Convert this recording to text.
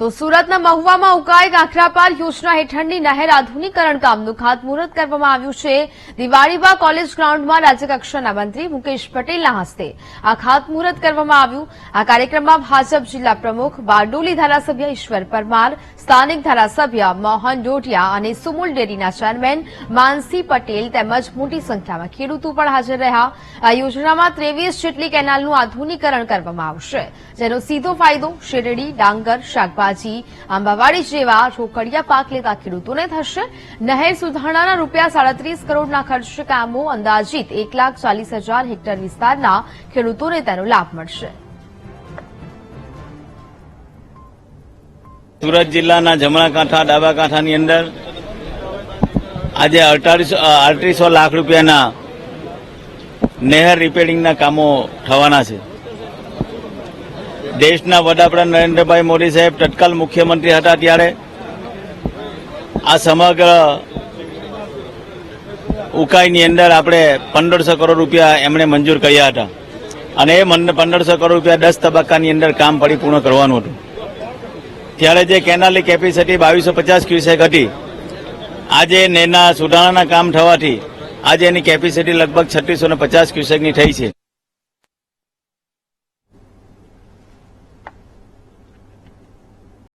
તો સુરતના મહુવામાં ઉકાઈ કાંકરાપાર યોજના હેઠળની નહેર આધુનિકરણ કામનું ખાતમુહૂર્ત કરવામાં આવ્યું છે। દિવાળીબા કોલેજ ગ્રાઉન્ડમાં રાજ્યકક્ષાના મંત્રી મુકેશ પટેલના હસ્તે આ ખાતમુહૂર્ત કરવામાં આવ્યું। આ કાર્યક્રમમાં ભાજપ જિલ્લા પ્રમુખ બારડોલી ધારાસભ્ય ઈશ્વર પરમાર, સ્થાનિક ધારાસભ્ય મોહન ડોડિયા અને સુમુલ ડેરીના ચેરમેન માનસી પટેલ તેમજ મોટી સંખ્યામાં ખેડૂતો પણ હાજર રહ્યા। આ યોજનામાં 23 જેટલી કેનાલનું આધુનિકરણ કરવામાં આવશે, જેનો સીધો ફાયદો શેરડી, ડાંગર, શાકભાજી, આંબાવાડી જેવા રોકડિયા પાક લેતા ખેડૂતોને થશે। નહેર સુધારણાના ₹37 કરોડના ખર્ચે કામો અંદાજિત 1,40,000 હેક્ટર વિસ્તારના ખેડૂતોને તેનો લાભ મળશે। સુરત જિલ્લાના જમણા કાંઠા, ડાબા કાંઠાની અંદર આજે 3800 લાખ રૂપિયાના નહેર રિપેરિંગના કામો થવાના છે। દેશના વડાપ્રધાન નરેન્દ્રભાઈ મોદી સાહેબ તત્કાલ મુખ્યમંત્રી હતા ત્યારે આ સમગ્ર ઉકાઈની અંદર આપણે 1500 કરોડ રૂપિયા એમણે મંજૂર કર્યા હતા અને એ 1500 કરોડ રૂપિયા 10 તબક્કાની અંદર કામ પરિપૂર્ણ કરવાનું હતું। ત્યારે જે કેનાલની કેપેસિટી 2250 ક્યુસેક હતી, આજે નહેરના સુધારણાના કામ થવાથી આજે એની કેપેસિટી લગભગ 3650 ક્યુસેકની થઈ છે।